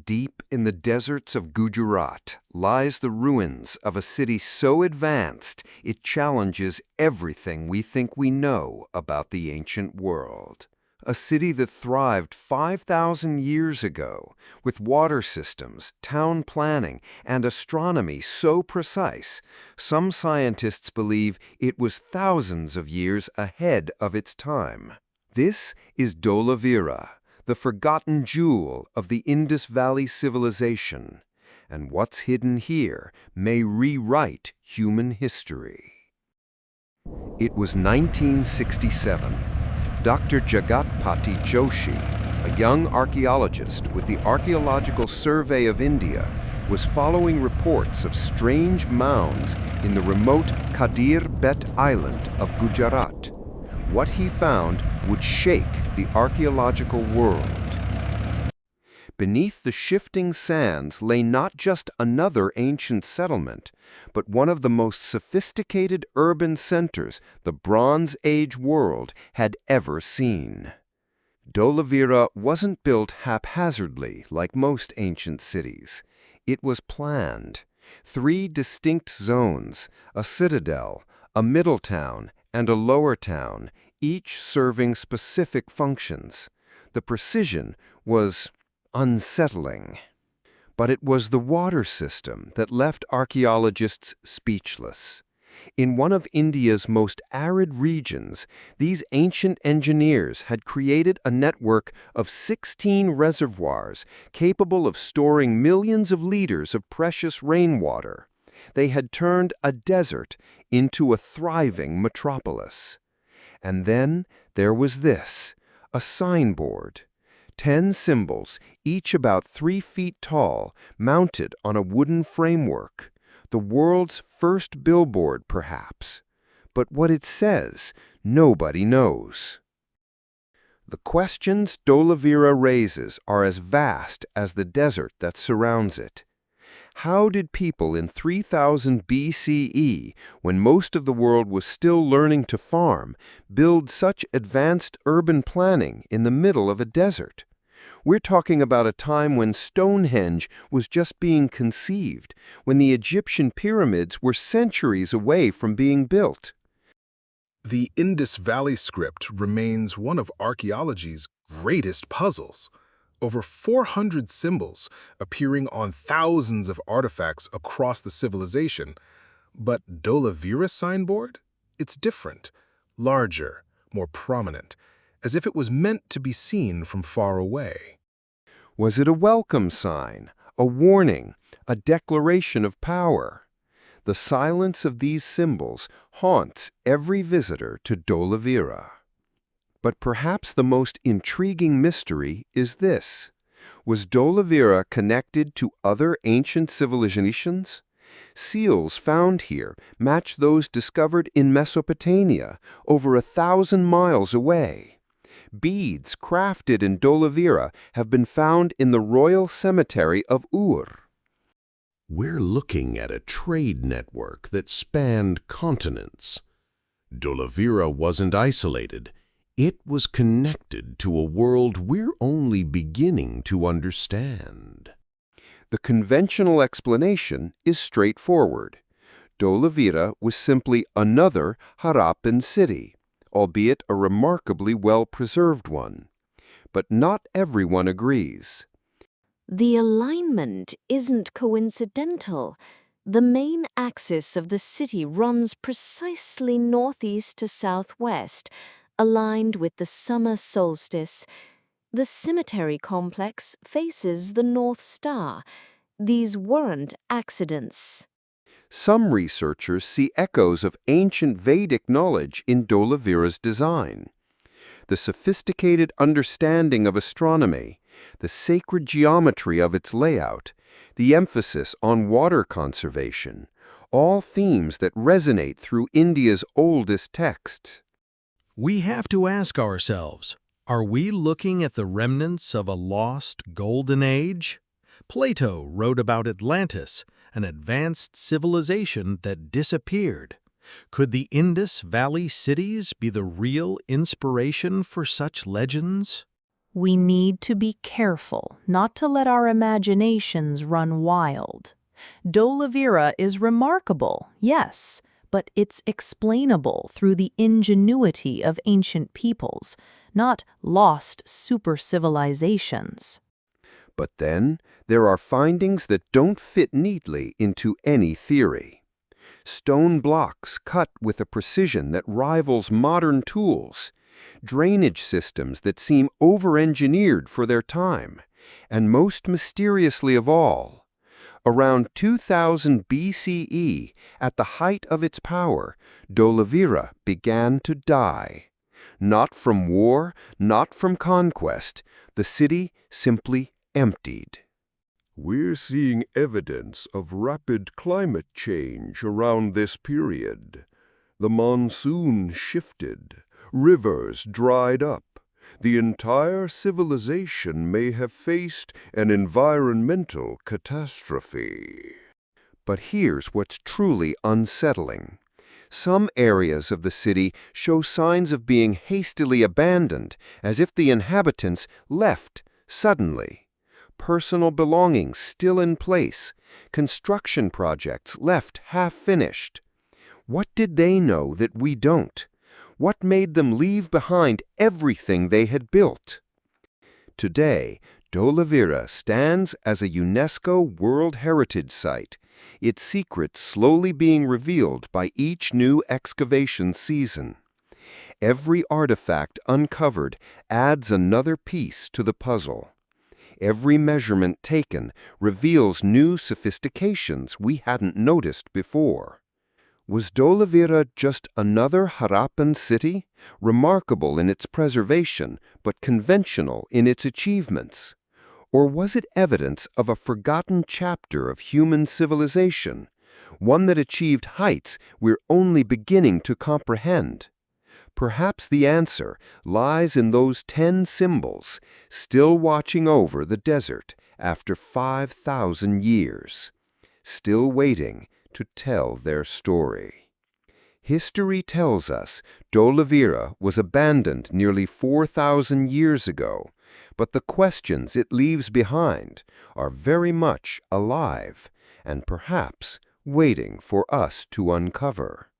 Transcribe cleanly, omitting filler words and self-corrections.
Deep in the deserts of Gujarat lies the ruins of a city so advanced it challenges everything we think we know about the ancient world. A city that thrived 5,000 years ago, with water systems, town planning, and astronomy so precise, some scientists believe it was thousands of years ahead of its time. This is Dholavira, the forgotten jewel of the Indus Valley Civilization, and what's hidden here may rewrite human history. It was 1967. Dr. Jagatpati Joshi, a young archaeologist with the Archaeological Survey of India, was following reports of strange mounds in the remote Kadir Bet Island of Gujarat. What he found would shake the archaeological world. Beneath the shifting sands lay not just another ancient settlement, but one of the most sophisticated urban centers the Bronze Age world had ever seen. Dholavira wasn't built haphazardly like most ancient cities. It was planned. 3 distinct zones, a citadel, a middle town, and a lower town, each serving specific functions. The precision was unsettling. But it was the water system that left archaeologists speechless. In one of India's most arid regions, these ancient engineers had created a network of 16 reservoirs capable of storing millions of liters of precious rainwater. They had turned a desert into a thriving metropolis. And then there was this, a signboard. 10 symbols, each about 3 feet tall, mounted on a wooden framework. The world's first billboard, perhaps. But what it says, nobody knows. The questions Dholavira raises are as vast as the desert that surrounds it. How did people in 3000 BCE, when most of the world was still learning to farm, build such advanced urban planning in the middle of a desert? We're talking about a time when Stonehenge was just being conceived, when the Egyptian pyramids were centuries away from being built. The Indus Valley script remains one of archaeology's greatest puzzles. Over 400 symbols appearing on thousands of artifacts across the civilization. But Dholavira's signboard? It's different, larger, more prominent, as if it was meant to be seen from far away. Was it a welcome sign, a warning, a declaration of power? The silence of these symbols haunts every visitor to Dholavira. But perhaps the most intriguing mystery is this. Was Dholavira connected to other ancient civilizations? Seals found here match those discovered in Mesopotamia, over 1,000 miles away. Beads crafted in Dholavira have been found in the royal cemetery of Ur. We're looking at a trade network that spanned continents. Dholavira wasn't isolated. It was connected to a world we're only beginning to understand. The conventional explanation is straightforward. Dholavira was simply another Harappan city, albeit a remarkably well-preserved one. But not everyone agrees. The alignment isn't coincidental. The main axis of the city runs precisely northeast to southwest, aligned with the summer solstice. The cemetery complex faces the North Star. These weren't accidents. Some researchers see echoes of ancient Vedic knowledge in Dholavira's design. The sophisticated understanding of astronomy, the sacred geometry of its layout, the emphasis on water conservation, all themes that resonate through India's oldest texts. We have to ask ourselves, are we looking at the remnants of a lost golden age? Plato wrote about Atlantis, an advanced civilization that disappeared. Could the Indus Valley cities be the real inspiration for such legends? We need to be careful not to let our imaginations run wild. Dholavira is remarkable, yes, but it's explainable through the ingenuity of ancient peoples, not lost super-civilizations. But then there are findings that don't fit neatly into any theory. Stone blocks cut with a precision that rivals modern tools, drainage systems that seem over-engineered for their time, and most mysteriously of all, around 2000 BCE, at the height of its power, Dholavira began to die. Not from war, not from conquest, the city simply emptied. We're seeing evidence of rapid climate change around this period. The monsoon shifted, rivers dried up. The entire civilization may have faced an environmental catastrophe. But here's what's truly unsettling. Some areas of the city show signs of being hastily abandoned, as if the inhabitants left suddenly. Personal belongings still in place, construction projects left half-finished. What did they know that we don't? What made them leave behind everything they had built? Today, Dholavira stands as a UNESCO World Heritage Site, its secrets slowly being revealed by each new excavation season. Every artifact uncovered adds another piece to the puzzle. Every measurement taken reveals new sophistications we hadn't noticed before. Was Dholavira just another Harappan city, remarkable in its preservation but conventional in its achievements? Or was it evidence of a forgotten chapter of human civilization, one that achieved heights we're only beginning to comprehend? Perhaps the answer lies in those 10 symbols still watching over the desert after 5,000 years, still waiting to tell their story. History tells us Dholavira was abandoned nearly 4,000 years ago, but the questions it leaves behind are very much alive and perhaps waiting for us to uncover.